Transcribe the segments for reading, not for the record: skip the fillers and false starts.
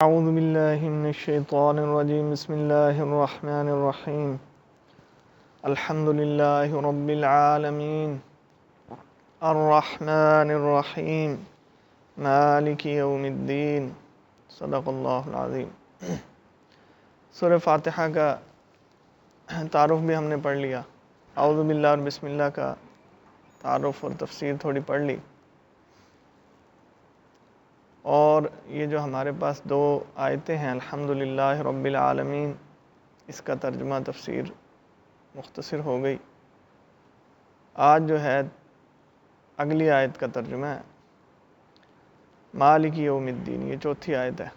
اعوذ باللہ من الشیطان الرجیم بسم اللہ الرحمن الرحیم الحمد للہ رب العالمین الرحمن الرحیم مالک یوم الدین صدق اللہ العظیم۔ سورہ فاتحہ کا تعارف بھی ہم نے پڑھ لیا، اعوذ باللہ اور بسم اللہ کا تعارف اور تفسیر تھوڑی پڑھ لی، اور یہ جو ہمارے پاس دو آیتیں ہیں الحمدللہ رب العالمین، اس کا ترجمہ تفسیر مختصر ہو گئی۔ آج جو ہے اگلی آیت کا ترجمہ ہے مالک یوم الدین، یہ چوتھی آیت ہے۔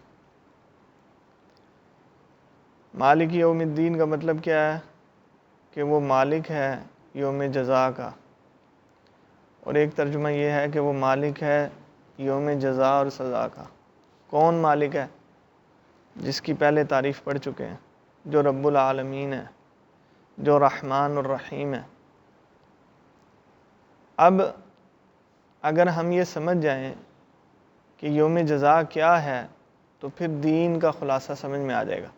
مالک یوم الدین کا مطلب کیا ہے؟ کہ وہ مالک ہے یوم جزا کا، اور ایک ترجمہ یہ ہے کہ وہ مالک ہے یوم جزا اور سزا کا۔ کون مالک ہے؟ جس کی پہلے تعریف پڑھ چکے ہیں، جو رب العالمین ہے، جو رحمان الرحیم ہے۔ اب اگر ہم یہ سمجھ جائیں کہ یوم جزا کیا ہے تو پھر دین کا خلاصہ سمجھ میں آ جائے گا۔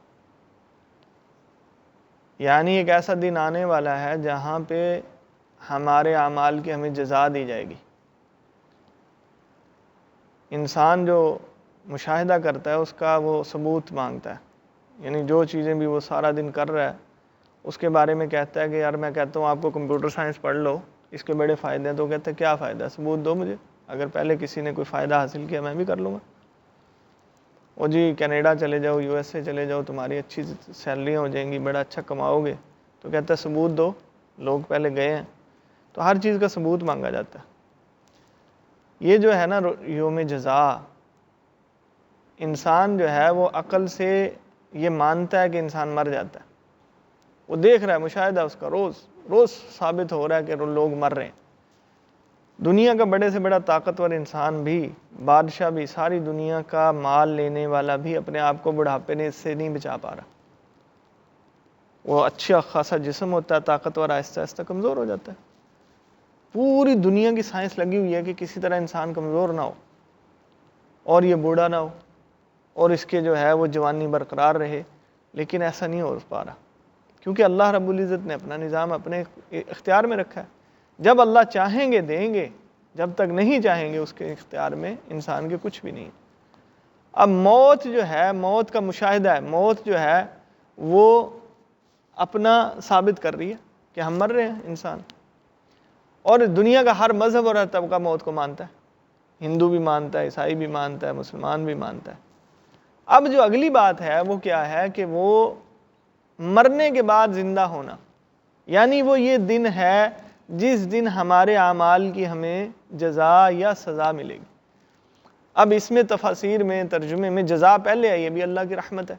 یعنی ایک ایسا دن آنے والا ہے جہاں پہ ہمارے اعمال کی ہمیں جزا دی جائے گی۔ انسان جو مشاہدہ کرتا ہے اس کا وہ ثبوت مانگتا ہے، یعنی جو چیزیں بھی وہ سارا دن کر رہا ہے اس کے بارے میں کہتا ہے کہ یار میں کہتا ہوں آپ کو کمپیوٹر سائنس پڑھ لو، اس کے بڑے فائدے ہیں، تو کہتے ہیں کیا فائدہ ہے، ثبوت دو مجھے، اگر پہلے کسی نے کوئی فائدہ حاصل کیا میں بھی کر لوں گا۔ او جی کینیڈا چلے جاؤ، یو ایس اے چلے جاؤ، تمہاری اچھی سیلریاں ہو جائیں گی، بڑا اچھا کماؤ گے، تو کہتا ہے ثبوت دو، لوگ پہلے گئے ہیں، تو ہر چیز کا ثبوت مانگا جاتا ہے۔ یہ جو ہے نا یوم جزا، انسان جو ہے وہ عقل سے یہ مانتا ہے کہ انسان مر جاتا ہے، وہ دیکھ رہا ہے، مشاہدہ اس کا روز ثابت ہو رہا ہے کہ لوگ مر رہے ہیں۔ دنیا کا بڑے سے بڑا طاقتور انسان بھی، بادشاہ بھی، ساری دنیا کا مال لینے والا بھی اپنے آپ کو بڑھاپے نے اس سے نہیں بچا پا رہا۔ وہ اچھا خاصا جسم ہوتا ہے، طاقتور، آہستہ آہستہ کمزور ہو جاتا ہے۔ پوری دنیا کی سائنس لگی ہوئی ہے کہ کسی طرح انسان کمزور نہ ہو اور یہ بوڑھا نہ ہو اور اس کے جو ہے وہ جوانی برقرار رہے، لیکن ایسا نہیں ہو پا رہا، کیونکہ اللہ رب العزت نے اپنا نظام اپنے اختیار میں رکھا ہے۔ جب اللہ چاہیں گے دیں گے، جب تک نہیں چاہیں گے اس کے اختیار میں انسان کے کچھ بھی نہیں۔ اب موت جو ہے، موت کا مشاہدہ ہے، موت جو ہے وہ اپنا ثابت کر رہی ہے کہ ہم مر رہے ہیں انسان، اور دنیا کا ہر مذہب اور ہر طبقہ موت کو مانتا ہے، ہندو بھی مانتا ہے، عیسائی بھی مانتا ہے، مسلمان بھی مانتا ہے۔ اب جو اگلی بات ہے وہ کیا ہے کہ وہ مرنے کے بعد زندہ ہونا، یعنی وہ یہ دن ہے جس دن ہمارے اعمال کی ہمیں جزا یا سزا ملے گی۔ اب اس میں تفاسیر میں، ترجمے میں جزا پہلے ہے، یہ بھی اللہ کی رحمت ہے۔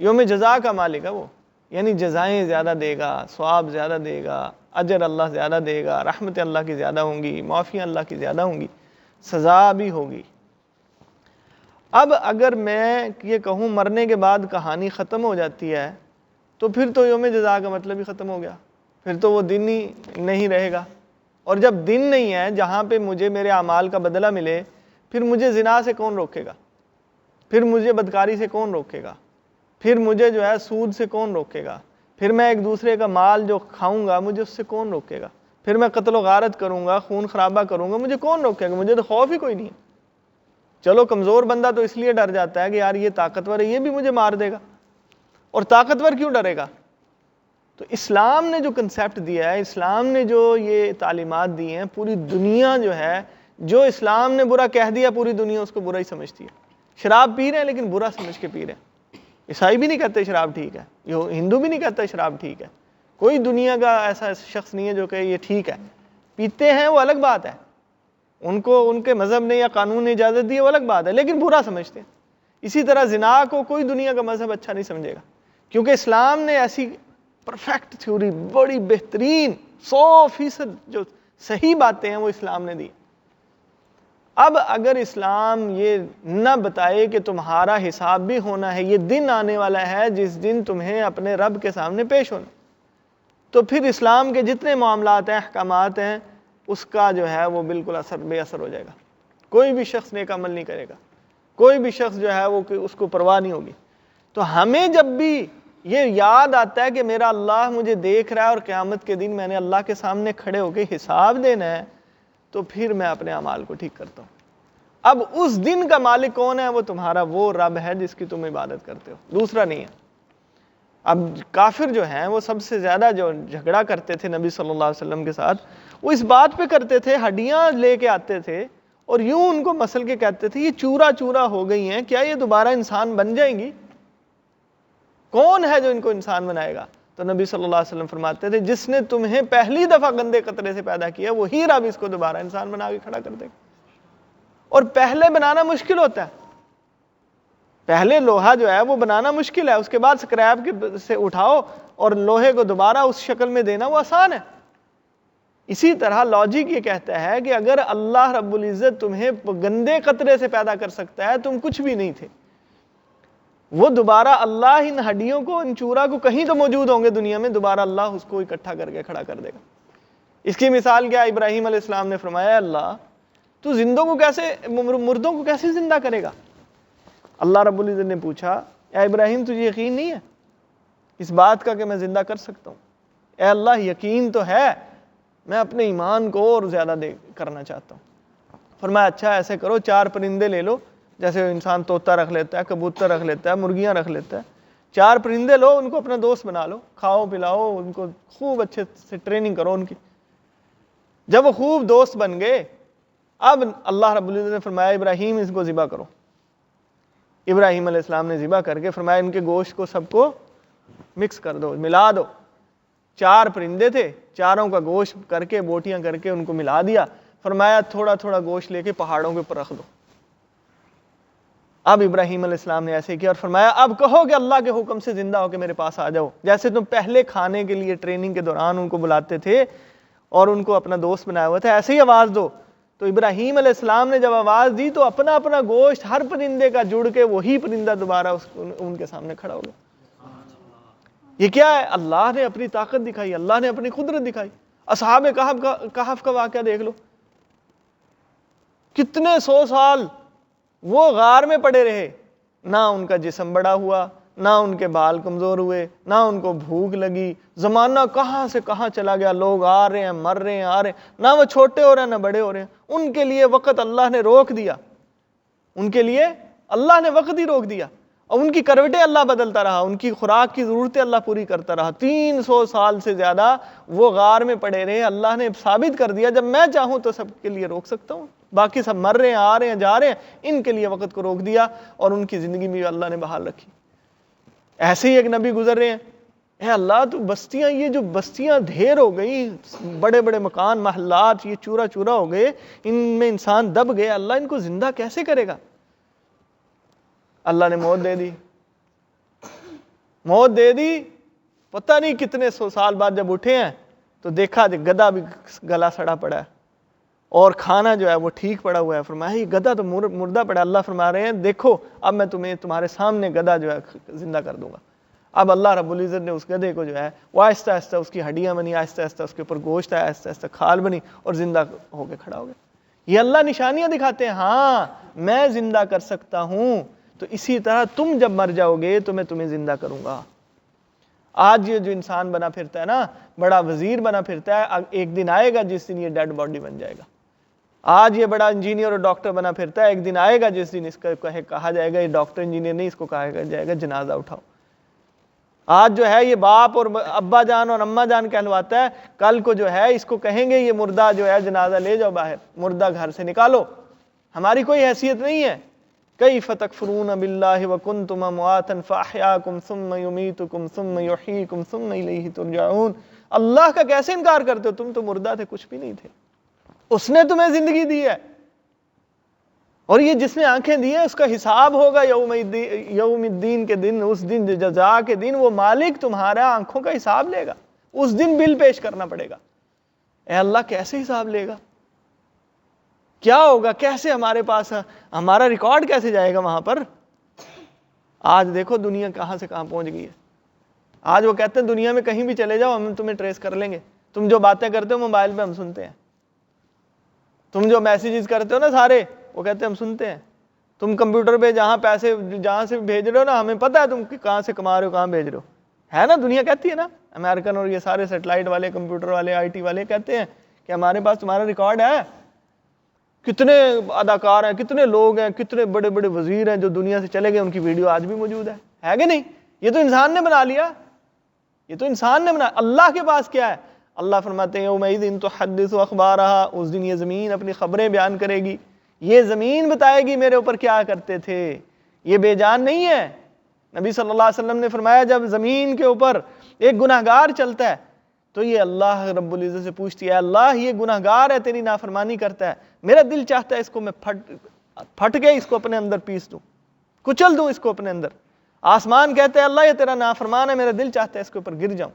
یوم جزا کا مالک ہے وہ، یعنی جزائیں زیادہ دے گا، ثواب زیادہ دے گا، اجر اللہ زیادہ دے گا، رحمت اللہ کی زیادہ ہوں گی، معافیاں اللہ کی زیادہ ہوں گی، سزا بھی ہوگی۔ اب اگر میں یہ کہوں مرنے کے بعد کہانی ختم ہو جاتی ہے تو پھر تو یوم جزا کا مطلب ہی ختم ہو گیا، پھر تو وہ دن ہی نہیں رہے گا۔ اور جب دن نہیں ہے جہاں پہ مجھے میرے اعمال کا بدلہ ملے، پھر مجھے زنا سے کون روکے گا، پھر مجھے بدکاری سے کون روکے گا، پھر مجھے جو ہے سود سے کون روکے گا، پھر میں ایک دوسرے کا مال جو کھاؤں گا مجھے اس سے کون روکے گا، پھر میں قتل و غارت کروں گا، خون خرابہ کروں گا، مجھے کون روکے گا، مجھے تو خوف ہی کوئی نہیں ہے۔ چلو کمزور بندہ تو اس لیے ڈر جاتا ہے کہ یار یہ طاقتور ہے، یہ بھی مجھے مار دے گا، اور طاقتور کیوں ڈرے گا؟ تو اسلام نے جو کنسیپٹ دیا ہے، اسلام نے جو یہ تعلیمات دی ہیں، پوری دنیا جو ہے، جو اسلام نے برا کہہ دیا پوری دنیا اس کو برا ہی سمجھتی ہے۔ شراب پی رہے ہیں لیکن برا سمجھ کے پی رہے ہیں، عیسائی بھی نہیں کہتے شراب ٹھیک ہے، ہندو بھی نہیں کہتا شراب ٹھیک ہے، کوئی دنیا کا ایسا شخص نہیں ہے جو کہ یہ ٹھیک ہے۔ پیتے ہیں وہ الگ بات ہے، ان کو ان کے مذہب نے یا قانون نے اجازت دی ہے وہ الگ بات ہے، لیکن برا سمجھتے ہیں۔ اسی طرح زنا کو کوئی دنیا کا مذہب اچھا نہیں سمجھے گا، کیونکہ اسلام نے ایسی پرفیکٹ تھیوری، بڑی بہترین 100% جو صحیح باتیں ہیں وہ اسلام نے دی۔ اب اگر اسلام یہ نہ بتائے کہ تمہارا حساب بھی ہونا ہے، یہ دن آنے والا ہے جس دن تمہیں اپنے رب کے سامنے پیش ہونا، تو پھر اسلام کے جتنے معاملات ہیں، احکامات ہیں، اس کا جو ہے وہ بالکل بے اثر ہو جائے گا۔ کوئی بھی شخص نیک عمل نہیں کرے گا، کوئی بھی شخص جو ہے وہ اس کو پرواہ نہیں ہوگی۔ تو ہمیں جب بھی یہ یاد آتا ہے کہ میرا اللہ مجھے دیکھ رہا ہے اور قیامت کے دن میں نے اللہ کے سامنے کھڑے ہو کے حساب دینا ہے، تو پھر میں اپنے اعمال کو ٹھیک کرتا ہوں۔ اب اس دن کا مالک کون ہے؟ وہ تمہارا وہ رب ہے جس کی تم عبادت کرتے ہو، دوسرا نہیں ہے۔ اب کافر جو ہیں وہ سب سے زیادہ جو جھگڑا کرتے تھے نبی صلی اللہ علیہ وسلم کے ساتھ، وہ اس بات پہ کرتے تھے، ہڈیاں لے کے آتے تھے اور یوں ان کو مسل کے کہتے تھے یہ چورا چورا ہو گئی ہیں، کیا یہ دوبارہ انسان بن جائیں گی؟ کون ہے جو ان کو انسان بنائے گا؟ تو نبی صلی اللہ علیہ وسلم فرماتے تھے جس نے تمہیں پہلی دفعہ گندے قطرے سے پیدا کیا وہی رب اس کو دوبارہ انسان بنا کے کھڑا کر دے گا۔ اور پہلے بنانا مشکل ہوتا ہے، پہلے لوہا جو ہے وہ بنانا مشکل ہے، اس کے بعد سکریپ سے اٹھاؤ اور لوہے کو دوبارہ اس شکل میں دینا وہ آسان ہے۔ اسی طرح لاجک یہ کہتا ہے کہ اگر اللہ رب العزت تمہیں گندے قطرے سے پیدا کر سکتا ہے، تم کچھ بھی نہیں تھے، وہ دوبارہ اللہ ان ہڈیوں کو، ان چورا کو، کہیں تو موجود ہوں گے دنیا میں، دوبارہ اللہ اس کو اکٹھا کر کے کھڑا کر دے گا۔ اس کی مثال کیا؟ ابراہیم علیہ السلام نے فرمایا اللہ تو زندوں کو کیسے، مردوں کو کیسے زندہ کرے گا؟ اللہ رب العزت نے پوچھا اے ابراہیم تجھے یقین نہیں ہے اس بات کا کہ میں زندہ کر سکتا ہوں؟ اے اللہ یقین تو ہے، میں اپنے ایمان کو اور زیادہ کرنا چاہتا ہوں۔ فرمایا اچھا ایسے کرو 4 پرندے لے لو، جیسے انسان طوطا رکھ لیتا ہے، کبوتر رکھ لیتا ہے، مرغیاں رکھ لیتا ہے، 4 پرندے لو، ان کو اپنا دوست بنا لو، کھاؤ پلاؤ ان کو، خوب اچھے سے ٹریننگ کرو ان کی۔ جب وہ خوب دوست بن گئے، اب اللہ رب العزت نے فرمایا ابراہیم اس کو ذبح کرو۔ ابراہیم علیہ السلام نے ذبح کر کے فرمایا ان کے گوشت کو سب کو مکس کر دو، ملا دو۔ 4 پرندے تھے، چاروں کا گوشت کر کے بوٹیاں کر کے ان کو ملا دیا، فرمایا تھوڑا تھوڑا گوشت لے کے پہاڑوں کے اوپر رکھ دو۔ اب ابراہیم علیہ السلام نے ایسے کیا اور فرمایا اب کہو کہ اللہ کے حکم سے زندہ ہو کے میرے پاس آ جاؤ، جیسے تم پہلے کھانے کے لیے ٹریننگ کے دوران ان کو بلاتے تھے اور ان کو اپنا دوست بنایا ہوا تھا، ایسے ہی آواز دو۔ تو ابراہیم علیہ السلام نے جب آواز دی تو اپنا اپنا گوشت ہر پرندے کا جڑ کے وہی پرندہ دوبارہ ان کے سامنے کھڑا ہو گیا۔ یہ کیا ہے؟ اللہ نے اپنی طاقت دکھائی، اللہ نے اپنی قدرت دکھائی۔ اصحاب کہف کا واقعہ دیکھ لو، کتنے 100 سال وہ غار میں پڑے رہے، نہ ان کا جسم بڑا ہوا، نہ ان کے بال کمزور ہوئے، نہ ان کو بھوک لگی، زمانہ کہاں سے کہاں چلا گیا، لوگ آ رہے ہیں مر رہے ہیں آ رہے ہیں، نہ وہ چھوٹے ہو رہے ہیں نہ بڑے ہو رہے ہیں۔ ان کے لیے وقت اللہ نے روک دیا، ان کے لیے اللہ نے وقت ہی روک دیا، اور ان کی کروٹیں اللہ بدلتا رہا، ان کی خوراک کی ضرورتیں اللہ پوری کرتا رہا۔ 300 سال سے زیادہ وہ غار میں پڑے رہے۔ اللہ نے ثابت کر دیا جب میں چاہوں تو سب کے لیے روک سکتا ہوں، باقی سب مر رہے ہیں آ رہے ہیں جا رہے ہیں، ان کے لیے وقت کو روک دیا اور ان کی زندگی میں اللہ نے بحال رکھی۔ ایسے ہی ایک نبی گزر رہے ہیں، اے اللہ تو بستیاں، یہ جو بستیاں ڈھیر ہو گئی، بڑے بڑے مکان محلات یہ چورا چورا ہو گئے، ان میں انسان دب گئے، اللہ ان کو زندہ کیسے کرے گا؟ اللہ نے موت دے دی، موت دے دی۔ پتہ نہیں کتنے 100 سال بعد جب اٹھے ہیں تو دیکھا گدھا بھی گلا سڑا پڑا ہے اور کھانا جو ہے وہ ٹھیک پڑا ہوا ہے۔ فرمایا یہ گدھا تو مردہ پڑا ہے۔ اللہ فرما رہے ہیں دیکھو اب میں تمہیں تمہارے سامنے گدھا جو ہے زندہ کر دوں گا۔ اب اللہ رب العزت نے اس گدھے کو جو ہے وہ آہستہ آہستہ اس کی ہڈیاں بنی، آہستہ آہستہ اس کے اوپر گوشت آیا، آہستہ آہستہ کھال بنی اور زندہ ہو کے کھڑا ہو گیا۔ یہ اللہ نشانیاں دکھاتے ہیں، ہاں میں زندہ کر سکتا ہوں، تو اسی طرح تم جب مر جاؤ گے تو میں تمہیں زندہ کروں گا۔ آج یہ جو انسان بنا پھرتا ہے نا، بڑا وزیر بنا پھرتا ہے، ایک دن آئے گا جس دن یہ ڈیڈ باڈی بن جائے گا۔ آج یہ بڑا انجینئر اور ڈاکٹر بنا پھرتا ہے، ایک دن آئے گا جس دن اس کا کہا جائے گا یہ ڈاکٹر انجینئر نہیں، اس کو کہا جائے گا جنازہ اٹھاؤ۔ آج جو ہے یہ باپ اور ابا جان اور اماں جان کہلواتا ہے، کل کو جو ہے اس کو کہیں گے یہ مردہ جو ہے جنازہ لے جاؤ باہر، مردہ گھر سے نکالو۔ ہماری کوئی حیثیت نہیں ہے۔ کیف تکفرون باللہ وکنتم امواتا فاحیاکم ثم یمیتکم ثم یحییکم ثم الیہ ترجعون۔ اللہ کا کیسے انکار کرتے ہو؟ تم تو مردہ تھے، کچھ بھی نہیں تھے، اس نے تمہیں زندگی دی ہے، اور یہ جس نے آنکھیں دی ہیں اس کا حساب ہوگا یوم الدین کے دن، اس دن جزا کے دن وہ مالک تمہارا آنکھوں کا حساب لے گا، اس دن بل پیش کرنا پڑے گا۔ اے اللہ کیسے حساب لے گا؟ کیا ہوگا؟ کیسے ہمارے پاس ہمارا ریکارڈ کیسے جائے گا وہاں پر؟ آج دیکھو دنیا کہاں سے کہاں پہنچ گئی ہے۔ آج وہ کہتے ہیں دنیا میں کہیں بھی چلے جاؤ ہم تمہیں ٹریس کر لیں گے، تم جو باتیں کرتے ہو موبائل پہ ہم سنتے ہیں، تم جو میسیجز کرتے ہو نا سارے وہ کہتے ہیں ہم سنتے ہیں، تم کمپیوٹر پہ جہاں پیسے جہاں سے بھیج رہے ہو نا، ہمیں پتہ ہے تم کہاں سے کما رہے ہو، کہاں بھیج رہے ہو، ہے نا؟ دنیا کہتی ہے نا، امریکن اور یہ سارے سیٹلائٹ والے، کمپیوٹر والے، آئی ٹی والے کہتے ہیں کہ ہمارے پاس تمہارا ریکارڈ ہے، کتنے اداکار ہیں، کتنے لوگ ہیں، کتنے بڑے بڑے وزیر ہیں جو دنیا سے چلے گئے، ان کی ویڈیو آج بھی موجود ہے کہ نہیں؟ یہ تو انسان نے بنا لیا، یہ تو انسان نے بنا. اللہ کے پاس کیا ہے؟ اللہ فرماتے ہیں یومئذ تحدث اخبارہا، اس دن یہ زمین اپنی خبریں بیان کرے گی، یہ زمین بتائے گی میرے اوپر کیا کرتے تھے. یہ بے جان نہیں ہے. نبی صلی اللہ علیہ وسلم نے فرمایا جب زمین کے اوپر ایک گناہگار چلتا ہے تو یہ اللہ رب العزت سے پوچھتی ہے، اللہ یہ گناہگار ہے، تیری نافرمانی کرتا ہے، میرا دل چاہتا ہے اس کو میں پھٹ کے اس کو اپنے اندر پیس دوں، کچل دوں اس کو اپنے اندر. آسمان کہتے ہیں اللہ یہ تیرا نافرمان ہے، میرا دل چاہتا ہے اس کے اوپر گر جاؤں.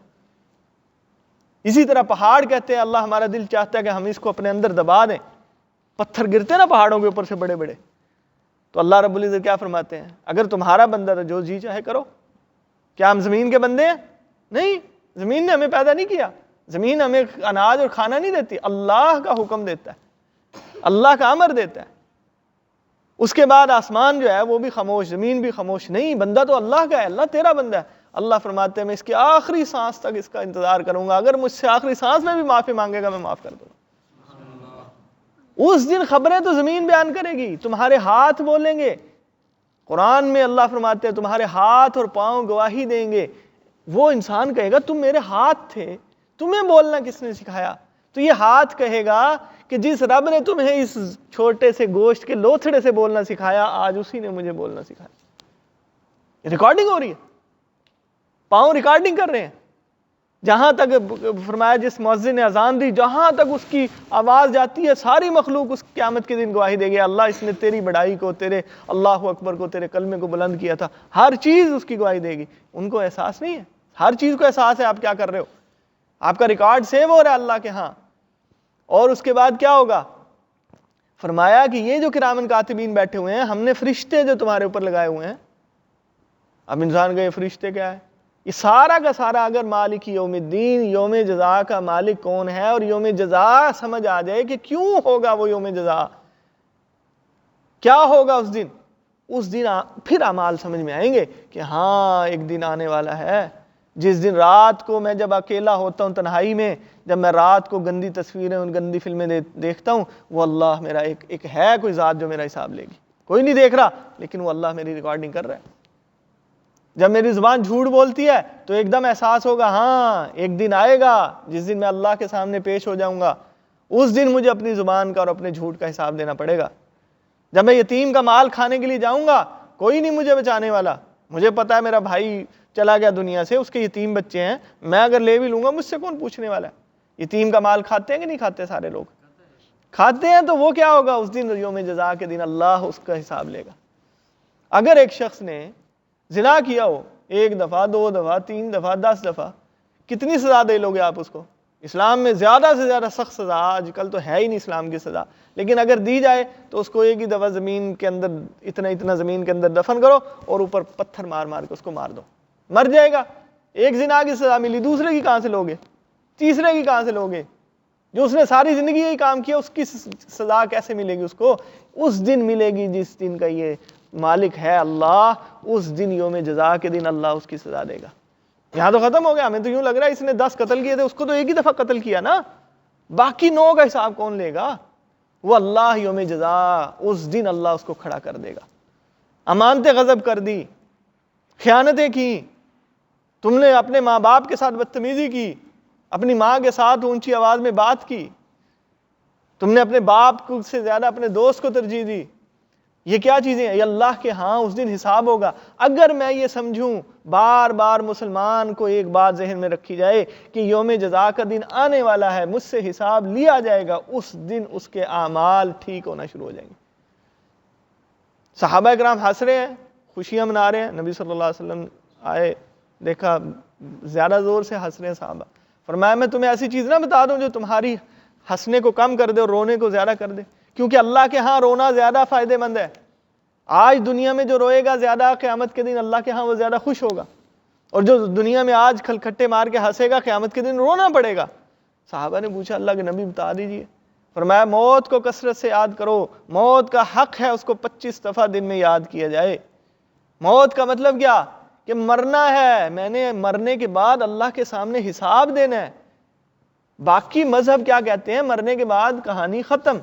اسی طرح پہاڑ کہتے ہیں اللہ ہمارا دل چاہتا ہے کہ ہم اس کو اپنے اندر دبا دیں. پتھر گرتے ہیں نا پہاڑوں کے اوپر سے بڑے بڑے، تو اللہ رب العزت کیا فرماتے ہیں؟ اگر تمہارا بندہ تو جو جی چاہے کرو. کیا ہم زمین کے بندے ہیں؟ نہیں، زمین نے ہمیں پیدا نہیں کیا، زمین ہمیں اناج اور کھانا نہیں دیتی، اللہ کا حکم دیتا ہے، اللہ کا امر دیتا ہے. اس کے بعد آسمان جو ہے وہ بھی خاموش، زمین بھی خاموش. نہیں، بندہ تو اللہ کا ہے، اللہ تیرا بندہ ہے. اللہ فرماتے ہیں میں اس کی آخری سانس تک اس کا انتظار کروں گا، اگر مجھ سے آخری سانس میں بھی معافی مانگے گا میں معاف کر دوں گا. اس دن خبریں تو زمین بیان کرے گی، تمہارے ہاتھ بولیں گے. قرآن میں اللہ فرماتے ہیں تمہارے ہاتھ اور پاؤں گواہی دیں گے. وہ انسان کہے گا تم میرے ہاتھ تھے، تمہیں بولنا کس نے سکھایا؟ تو یہ ہاتھ کہے گا کہ جس رب نے تمہیں اس چھوٹے سے گوشت کے لوتھڑے سے بولنا سکھایا، آج اسی نے مجھے بولنا سکھایا. ریکارڈنگ ہو رہی ہے، پاؤں ریکارڈنگ کر رہے ہیں. جہاں تک فرمایا جس مؤذن نے اذان دی، جہاں تک اس کی آواز جاتی ہے ساری مخلوق اس قیامت کے دن گواہی دے گی، اللہ اس نے تیری بڑائی کو، تیرے اللہ اکبر کو، تیرے کلمے کو بلند کیا تھا. ہر چیز اس کی گواہی دے گی. ان کو احساس نہیں ہے؟ ہر چیز کو احساس ہے آپ کیا کر رہے ہو، آپ کا ریکارڈ سیو ہو رہا ہے اللہ کے ہاں. اور اس کے بعد کیا ہوگا؟ فرمایا کہ یہ جو کرامن کاتبین بیٹھے ہوئے ہیں، ہم نے فرشتے جو تمہارے اوپر لگائے ہوئے ہیں. اب انسان کا یہ فرشتے کیا ہے؟ یہ سارا کا سارا اگر مالک یوم الدین، یوم جزا کا مالک کون ہے، اور یوم جزا سمجھ آ جائے کہ کیوں ہوگا وہ یوم جزا، کیا ہوگا اس دن پھر اعمال سمجھ میں آئیں گے کہ ہاں ایک دن آنے والا ہے جس دن رات کو میں جب اکیلا ہوتا ہوں تنہائی میں، جب میں رات کو گندی تصویریں ان گندی فلمیں دیکھتا ہوں، وہ اللہ میرا ایک ہے کوئی ذات جو میرا حساب لے گی. کوئی نہیں دیکھ رہا لیکن وہ اللہ میری ریکارڈنگ کر رہا ہے. جب میری زبان جھوٹ بولتی ہے تو ایک دم احساس ہوگا ہاں ایک دن آئے گا جس دن میں اللہ کے سامنے پیش ہو جاؤں گا، اس دن مجھے اپنی زبان کا اور اپنے جھوٹ کا حساب دینا پڑے گا. جب میں یتیم کا مال کھانے کے لیے جاؤں گا کوئی نہیں مجھے بچانے والا، مجھے پتا ہے میرا بھائی چلا گیا دنیا سے، اس کے یتیم بچے ہیں، میں اگر لے بھی لوں گا مجھ سے کون پوچھنے والا ہے. یتیم کا مال کھاتے ہیں کہ نہیں کھاتے؟ سارے لوگ کھاتے ہیں. تو وہ کیا ہوگا اس دن؟ یوم جزا کے دن اللہ اس کا حساب لے گا. اگر ایک شخص نے زنا کیا ہو 1 دفعہ 2 دفعہ 3 دفعہ 10 دفعہ، کتنی سزا دے لو گے آپ اس کو؟ اسلام میں زیادہ سے زیادہ سخت سزا آج کل تو ہے ہی نہیں اسلام کی سزا، لیکن اگر دی جائے تو اس کو ایک ہی دفعہ زمین کے اندر اتنا زمین کے اندر دفن کرو اور اوپر پتھر مار مار کے اس کو مار دو، مر جائے گا. ایک زنا کی سزا ملی، دوسرے کی کہاں سے لوگے؟ تیسرے کی کہاں سے لوگے؟ جو اس نے ساری زندگی یہی کام کیا اس کی سزا کیسے ملے گی اس کو؟ اس دن ملے گی جس دن کا یہ مالک ہے اللہ، اس دن یوم جزا کے دن اللہ اس کی سزا دے گا. یہاں تو ختم ہو گیا. ہمیں تو یوں لگ رہا ہے اس نے 10 قتل کیے تھے، اس کو تو ایک ہی دفعہ قتل کیا نا، باقی 9 کا حساب کون لے گا؟ وہ اللہ یوم جزا، اس دن اللہ اس کو کھڑا کر دے گا. امانتیں غصب کر دی، خیانتیں کی، تم نے اپنے ماں باپ کے ساتھ بدتمیزی کی، اپنی ماں کے ساتھ اونچی آواز میں بات کی، تم نے اپنے باپ سے زیادہ اپنے دوست کو ترجیح دی. یہ کیا چیزیں ہیں؟ یہ اللہ کے ہاں اس دن حساب ہوگا. اگر میں یہ سمجھوں، بار بار مسلمان کو ایک بات ذہن میں رکھی جائے کہ یوم جزا کا دن آنے والا ہے، مجھ سے حساب لیا جائے گا، اس دن اس کے اعمال ٹھیک ہونا شروع ہو جائیں گے. صحابہ کرام ہنس رہے ہیں، خوشیاں منا رہے ہیں. نبی صلی اللہ علیہ وسلم آئے، دیکھا زیادہ زور سے ہنس رہے ہیں صحابہ. فرمایا میں تمہیں ایسی چیز نہ بتا دوں جو تمہاری ہنسنے کو کم کر دے اور رونے کو زیادہ کر دے، کیونکہ اللہ کے ہاں رونا زیادہ فائدہ مند ہے. آج دنیا میں جو روئے گا زیادہ، قیامت کے دن اللہ کے ہاں وہ زیادہ خوش ہوگا. اور جو دنیا میں آج کھٹے مار کے ہنسے گا، قیامت کے دن رونا پڑے گا. صحابہ نے پوچھا اللہ کے نبی بتا دیجئے. فرمایا موت کو کثرت سے یاد کرو، موت کا حق ہے اس کو 25 دفعہ دن میں یاد کیا جائے۔ موت کا مطلب کیا؟ کہ مرنا ہے، میں نے مرنے کے بعد اللہ کے سامنے حساب دینا ہے۔ باقی مذہب کیا کہتے ہیں؟ مرنے کے بعد کہانی ختم،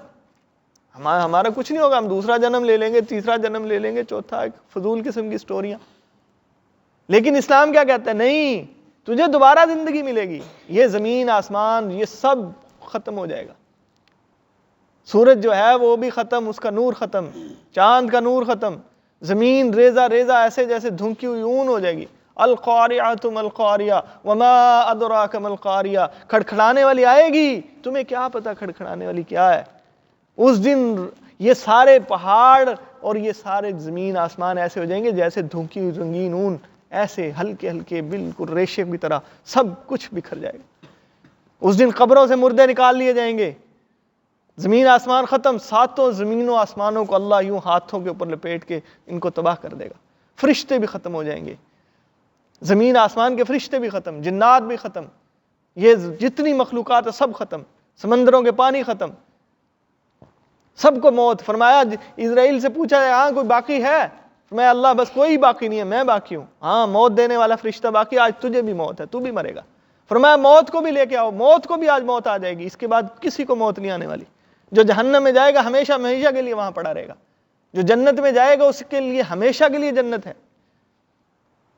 ہمارا کچھ نہیں ہوگا، ہم دوسرا جنم لے لیں گے، تیسرا جنم لے لیں گے، چوتھا، ایک فضول قسم کی سٹوریاں۔ لیکن اسلام کیا کہتا ہے؟ نہیں، تجھے دوبارہ زندگی ملے گی، یہ زمین آسمان یہ سب ختم ہو جائے گا، سورج جو ہے وہ بھی ختم، اس کا نور ختم، چاند کا نور ختم، زمین ریزہ ریزہ ایسے جیسے دھنکی ہوئی اون ہو جائے گی۔ القاریعۃ ما القاریہ وما ادراک ما القاریہ، کھڑکھڑانے والی آئے گی، تمہیں کیا پتہ کھڑکھڑانے والی کیا ہے؟ اس دن یہ سارے پہاڑ اور یہ سارے زمین آسمان ایسے ہو جائیں گے جیسے دھنکی ہوئی رنگین اون، ایسے ہلکے ہلکے بالکل ریشے کی طرح سب کچھ بکھر جائے گا۔ اس دن قبروں سے مردے نکال لیے جائیں گے، زمین آسمان ختم، ساتوں زمینوں آسمانوں کو اللہ یوں ہاتھوں کے اوپر لپیٹ کے ان کو تباہ کر دے گا، فرشتے بھی ختم ہو جائیں گے، زمین آسمان کے فرشتے بھی ختم، جنات بھی ختم، یہ جتنی مخلوقات ہے سب ختم، سمندروں کے پانی ختم، سب کو موت۔ فرمایا اسرائیل سے پوچھا ہے ہاں کوئی باقی ہے؟ فرمایا اللہ بس کوئی باقی نہیں ہے، میں باقی ہوں، ہاں موت دینے والا فرشتہ باقی، آج تجھے بھی موت ہے، تو بھی مرے گا۔ فرمایا موت کو بھی لے کے آؤ، موت کو بھی آج موت آ جائے گی، اس کے بعد کسی کو موت نہیں آنے والی۔ جو جہنم میں جائے گا ہمیشہ ہمیشہ کے لیے وہاں پڑا رہے گا، جو جنت میں جائے گا اس کے لیے ہمیشہ کے لیے جنت ہے۔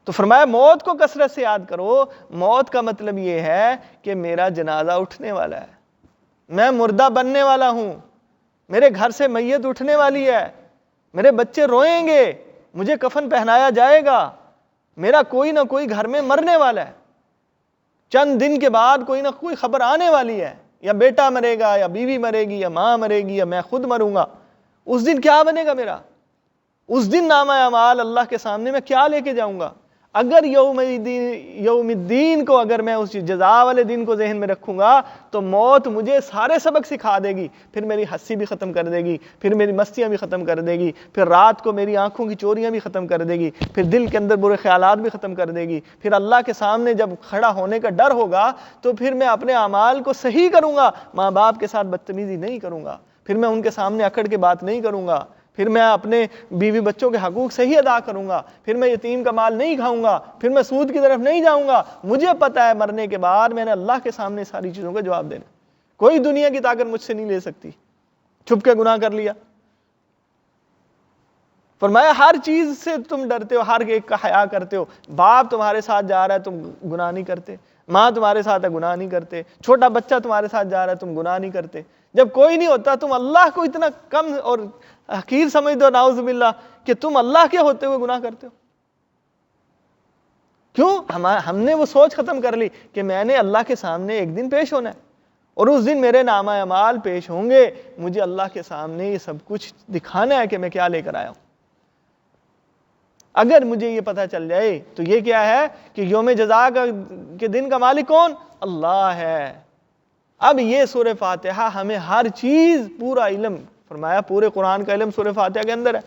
تو فرمایا موت کو کثرت سے یاد کرو۔ موت کا مطلب یہ ہے کہ میرا جنازہ اٹھنے والا ہے، میں مردہ بننے والا ہوں، میرے گھر سے میت اٹھنے والی ہے، میرے بچے روئیں گے، مجھے کفن پہنایا جائے گا، میرا کوئی نہ کوئی گھر میں مرنے والا ہے، چند دن کے بعد کوئی نہ کوئی خبر آنے والی ہے، یا بیٹا مرے گا، یا بیوی مرے گی، یا ماں مرے گی، یا میں خود مروں گا۔ اس دن کیا بنے گا میرا؟ اس دن نامہ اعمال اللہ کے سامنے میں کیا لے کے جاؤں گا؟ اگر یوم الدین کو اگر میں اس جزا والے دن کو ذہن میں رکھوں گا تو موت مجھے سارے سبق سکھا دے گی، پھر میری ہنسی بھی ختم کر دے گی، پھر میری مستیاں بھی ختم کر دے گی، پھر رات کو میری آنکھوں کی چوریاں بھی ختم کر دے گی، پھر دل کے اندر برے خیالات بھی ختم کر دے گی، پھر اللہ کے سامنے جب کھڑا ہونے کا ڈر ہوگا تو پھر میں اپنے اعمال کو صحیح کروں گا، ماں باپ کے ساتھ بدتمیزی نہیں کروں گا، پھر میں ان کے سامنے اکڑ کے بات نہیں کروں گا، پھر میں اپنے بیوی بچوں کے حقوق صحیح ادا کروں گا، پھر میں یتیم کا مال نہیں کھاؤں گا، پھر میں سود کی طرف نہیں جاؤں گا۔ مجھے پتا ہے مرنے کے بعد میں نے اللہ کے سامنے ساری چیزوں کا جواب دینا، کوئی دنیا کی طاقت مجھ سے نہیں لے سکتی۔ چھپ کے گناہ کر لیا، فرمایا ہر چیز سے تم ڈرتے ہو، ہر ایک کا حیا کرتے ہو، باپ تمہارے ساتھ جا رہا ہے تم گناہ نہیں کرتے، ماں تمہارے ساتھ ہے گناہ نہیں کرتے، چھوٹا بچہ تمہارے ساتھ جا رہا ہے تم گناہ نہیں کرتے، جب کوئی نہیں ہوتا تم اللہ کو اتنا کم اور حقیر سمجھتے ہو، نعوذ باللہ، کہ تم اللہ کے ہوتے ہوئے گناہ کرتے ہو۔ کیوں؟ ہم نے وہ سوچ ختم کر لی کہ میں نے اللہ کے سامنے ایک دن پیش ہونا ہے، اور اس دن میرے نامہ اعمال پیش ہوں گے، مجھے اللہ کے سامنے یہ سب کچھ دکھانا ہے کہ میں کیا لے کر آیا ہوں۔ اگر مجھے یہ پتہ چل جائے تو یہ کیا ہے کہ یوم جزا کے دن کا مالک کون؟ اللہ ہے۔ اب یہ سورہ فاتحہ ہمیں ہر چیز پورا علم، فرمایا پورے قرآن کا علم سورہ فاتحہ کے اندر ہے۔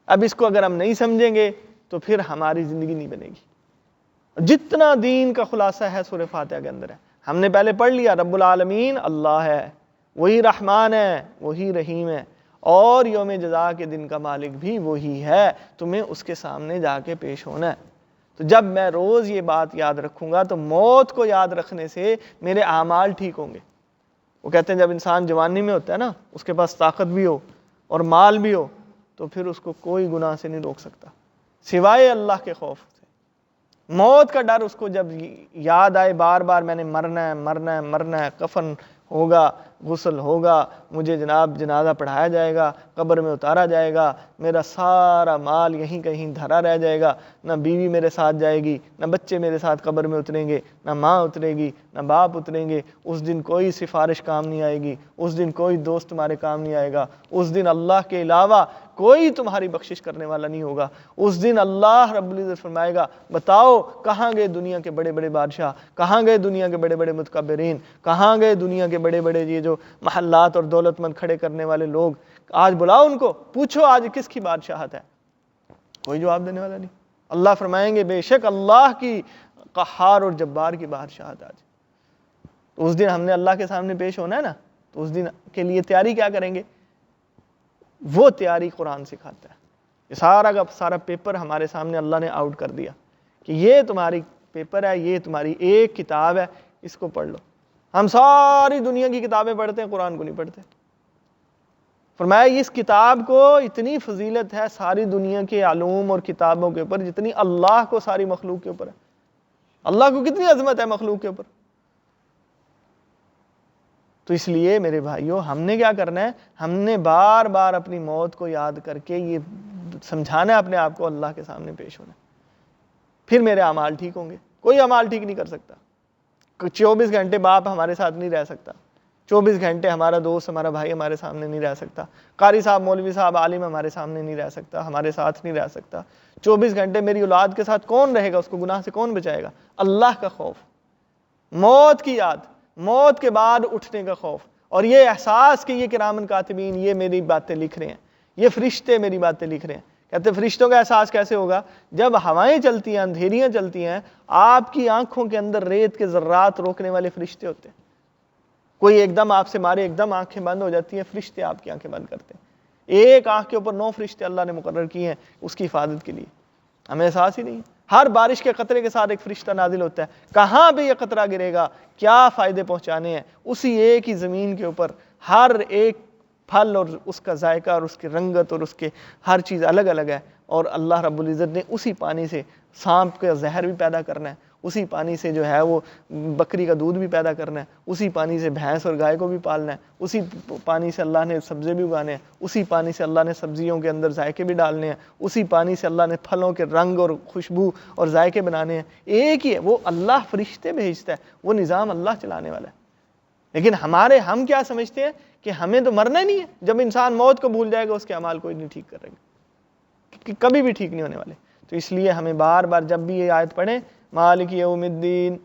اب اس کو اگر ہم نہیں سمجھیں گے تو پھر ہماری زندگی نہیں بنے گی۔ جتنا دین کا خلاصہ ہے سورہ فاتحہ کے اندر ہے۔ ہم نے پہلے پڑھ لیا رب العالمین اللہ ہے، وہی رحمان ہے، وہی رحیم ہے، اور یوم جزا کے دن کا مالک بھی وہی ہے، تمہیں اس کے سامنے جا کے پیش ہونا ہے۔ تو جب میں روز یہ بات یاد رکھوں گا تو موت کو یاد رکھنے سے میرے اعمال ٹھیک ہوں گے۔ وہ کہتے ہیں جب انسان جوانی میں ہوتا ہے نا، اس کے پاس طاقت بھی ہو اور مال بھی ہو، تو پھر اس کو کوئی گناہ سے نہیں روک سکتا سوائے اللہ کے خوف سے۔ موت کا ڈر اس کو جب یاد آئے بار بار میں نے مرنا ہے مرنا ہے مرنا ہے، کفن ہوگا، غسل ہوگا، مجھے جناب جنازہ پڑھایا جائے گا، قبر میں اتارا جائے گا، میرا سارا مال یہیں کہیں دھرا رہ جائے گا، نہ بیوی میرے ساتھ جائے گی، نہ بچے میرے ساتھ قبر میں اتریں گے، نہ ماں اترے گی، نہ باپ اتریں گے، اس دن کوئی سفارش کام نہیں آئے گی، اس دن کوئی دوست تمہارے کام نہیں آئے گا، اس دن اللہ کے علاوہ کوئی تمہاری بخشش کرنے والا نہیں ہوگا۔ اس دن اللہ رب العزت فرمائے گا بتاؤ کہاں گئے دنیا کے بڑے بڑے بادشاہ، کہاں گئے دنیا کے بڑے بڑے متکبرین، کہاں گئے دنیا کے بڑے بڑے یہ جو محلات اور دولت مند کھڑے کرنے والے لوگ، آج بلاؤ ان کو، پوچھو آج کس کی بادشاہت ہے؟ کوئی جواب دینے والا نہیں۔ اللہ فرمائیں گے بے شک اللہ کی قہار اور جبار کی بادشاہت آج۔ تو اس دن ہم نے اللہ کے سامنے پیش ہونا ہے نا، تو اس دن کے لیے تیاری کیا کریں گے؟ وہ تیاری قرآن سکھاتا ہے. یہ سارا کا سارا پیپر ہمارے سامنے اللہ نے آؤٹ کر دیا کہ یہ تمہاری پیپر ہے، یہ تمہاری ایک کتاب ہے، اس کو پڑھ لو. ہم ساری دنیا کی کتابیں پڑھتے ہیں، قرآن کو نہیں پڑھتے. فرمایا اس کتاب کو اتنی فضیلت ہے ساری دنیا کے علوم اور کتابوں کے اوپر جتنی اللہ کو ساری مخلوق کے اوپر ہے. اللہ کو کتنی عظمت ہے مخلوق کے اوپر. تو اس لیے میرے بھائیوں ہم نے کیا کرنا ہے؟ ہم نے بار بار اپنی موت کو یاد کر کے یہ سمجھانا ہے اپنے آپ کو اللہ کے سامنے پیش ہونا ہے. پھر میرے اعمال ٹھیک ہوں گے. کوئی اعمال ٹھیک نہیں کر سکتا. 24 گھنٹے باپ ہمارے ساتھ نہیں رہ سکتا، 24 گھنٹے ہمارا دوست ہمارا بھائی ہمارے سامنے نہیں رہ سکتا، قاری صاحب مولوی صاحب عالم ہمارے سامنے نہیں رہ سکتا، ہمارے ساتھ نہیں رہ سکتا. 24 گھنٹے میری اولاد کے ساتھ کون رہے گا؟ اس کو گناہ سے کون بچائے گا؟ اللہ کا خوف، موت کی یاد، موت کے بعد اٹھنے کا خوف، اور یہ احساس کہ یہ کرامن کاتبین یہ میری باتیں لکھ رہے ہیں، یہ فرشتے میری باتیں لکھ رہے ہیں. کہتے فرشتوں کا احساس کیسے ہوگا؟ جب ہوائیں چلتی ہیں، اندھیریاں چلتی ہیں، آپ کی آنکھوں کے اندر ریت کے ذرات روکنے والے فرشتے ہوتے ہیں. کوئی ایک دم آپ سے مارے، ایک دم آنکھیں بند ہو جاتی ہیں، فرشتے آپ کی آنکھیں بند کرتے ہیں. ایک آنکھ کے اوپر 9 فرشتے اللہ نے مقرر کیے ہیں اس کی حفاظت کے لیے. ہمیں احساس ہی نہیں. ہر بارش کے قطرے کے ساتھ ایک فرشتہ نازل ہوتا ہے. کہاں پہ یہ قطرہ گرے گا، کیا فائدے پہنچانے ہیں، اسی ایک ہی زمین کے اوپر ہر ایک پھل اور اس کا ذائقہ اور اس کی رنگت اور اس کے ہر چیز الگ الگ ہے. اور اللہ رب العزت نے اسی پانی سے سانپ کا زہر بھی پیدا کرنا ہے، اسی پانی سے جو ہے وہ بکری کا دودھ بھی پیدا کرنا ہے، اسی پانی سے بھینس اور گائے کو بھی پالنا ہے، اسی پانی سے اللہ نے سبزے بھی اگانے ہیں، اسی پانی سے اللہ نے سبزیوں کے اندر ذائقے بھی ڈالنے ہیں، اسی پانی سے اللہ نے پھلوں کے رنگ اور خوشبو اور ذائقے بنانے ہیں. ایک ہی ہے وہ. اللہ فرشتے بھیجتا ہے، وہ نظام اللہ چلانے والا ہے. لیکن ہم کیا سمجھتے ہیں کہ ہمیں تو مرنا ہی نہیں ہے. جب انسان موت کو بھول جائے گا اس کے اعمال کوئی نہیں ٹھیک کرے گا، کبھی بھی ٹھیک نہیں ہونے والے. تو اس لیے ہمیں بار بار جب بھی یہ آیت پڑھیں مالک یوم الدین،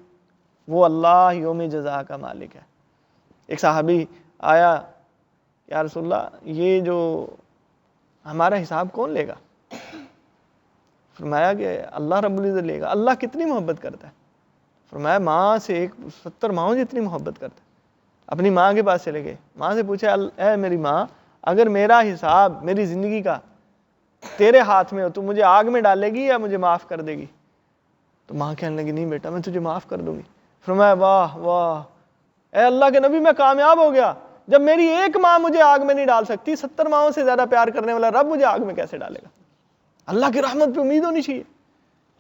وہ اللہ یوم جزا کا مالک ہے. ایک صحابی آیا، یا رسول اللہ یہ جو ہمارا حساب کون لے گا؟ فرمایا کہ اللہ رب العزت لے گا. اللہ کتنی محبت کرتا ہے؟ فرمایا ماں سے 70 ماؤں جتنی محبت کرتا ہے. اپنی ماں کے پاس چلے گئے، ماں سے پوچھا اے میری ماں، اگر میرا حساب میری زندگی کا تیرے ہاتھ میں ہو تو مجھے آگ میں ڈالے گی یا مجھے معاف کر دے گی؟ تو ماں کہنے لگی نہیں بیٹا میں تجھے معاف کر دوں گی. فرمایا واہ واہ اے اللہ کے نبی، میں کامیاب ہو گیا. جب میری ایک ماں مجھے آگ میں نہیں ڈال سکتی، 70 ماؤں سے زیادہ پیار کرنے والا رب مجھے آگ میں کیسے ڈالے گا؟ اللہ کی رحمت پہ امید ہونی چاہیے.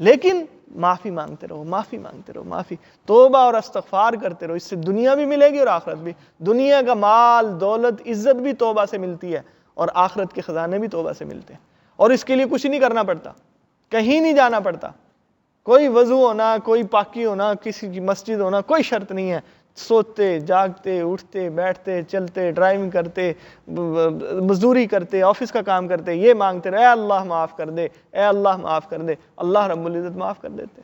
لیکن معافی مانگتے رہو، معافی مانگتے رہو، معافی، توبہ اور استغفار کرتے رہو. اس سے دنیا بھی ملے گی اور آخرت بھی. دنیا کا مال دولت عزت بھی توبہ سے ملتی ہے، اور آخرت کے خزانے بھی توبہ سے ملتے ہیں. اور اس کے لیے کچھ نہیں کرنا پڑتا، کہیں نہیں جانا پڑتا. کوئی وضو ہونا، کوئی پاکی ہونا، کسی کی مسجد ہونا کوئی شرط نہیں ہے. سوتے جاگتے اٹھتے بیٹھتے چلتے ڈرائیونگ کرتے مزدوری کرتے آفس کا کام کرتے یہ مانگتے رہے اے اللہ معاف کر دے، اے اللہ معاف کر دے. اللہ رب العزت معاف کر دیتے.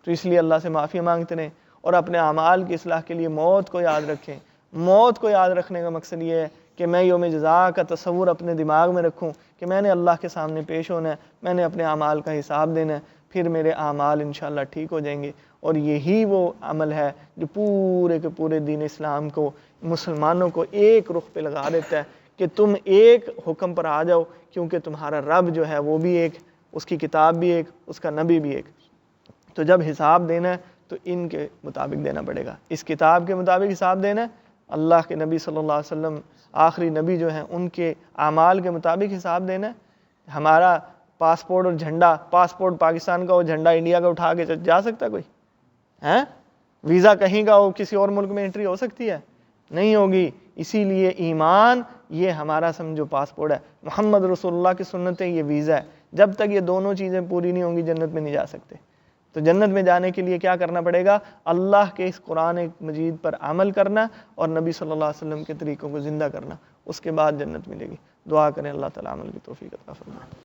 تو اس لیے اللہ سے معافی مانگتے رہیں اور اپنے اعمال کی اصلاح کے لیے موت کو یاد رکھیں. موت کو یاد رکھنے کا مقصد یہ ہے کہ میں یوم جزا کا تصور اپنے دماغ میں رکھوں کہ میں نے اللہ کے سامنے پیش ہونا ہے، میں نے اپنے اعمال کا حساب دینا ہے، پھر میرے اعمال انشاءاللہ ٹھیک ہو جائیں گے. اور یہی وہ عمل ہے جو پورے کے پورے دین اسلام کو، مسلمانوں کو ایک رخ پہ لگا دیتا ہے کہ تم ایک حکم پر آ جاؤ، کیونکہ تمہارا رب جو ہے وہ بھی ایک، اس کی کتاب بھی ایک، اس کا نبی بھی ایک. تو جب حساب دینا ہے تو ان کے مطابق دینا پڑے گا، اس کتاب کے مطابق حساب دینا ہے. اللہ کے نبی صلی اللہ علیہ وسلم آخری نبی جو ہیں ان کے اعمال کے مطابق حساب دینا ہے. ہمارا پاسپورٹ اور جھنڈا، پاسپورٹ پاکستان کا ہو، جھنڈا انڈیا کا اٹھا کے جا سکتا کوئی؟ ہیں ویزا کہیں کا ہو، کسی اور ملک میں انٹری ہو سکتی ہے؟ نہیں ہوگی. اسی لیے ایمان یہ ہمارا سمجھو پاسپورٹ ہے، محمد رسول اللہ کی سنتیں یہ ویزا ہے. جب تک یہ دونوں چیزیں پوری نہیں ہوں گی جنت میں نہیں جا سکتے. تو جنت میں جانے کے لیے کیا کرنا پڑے گا؟ اللہ کے اس قرآن مجید پر عمل کرنا اور نبی صلی اللہ علیہ وسلم کے طریقوں کو زندہ کرنا. اس کے بعد جنت ملے گی. دعا کریں اللہ تعالیٰ عمل کی توفیق عطا فرمائے.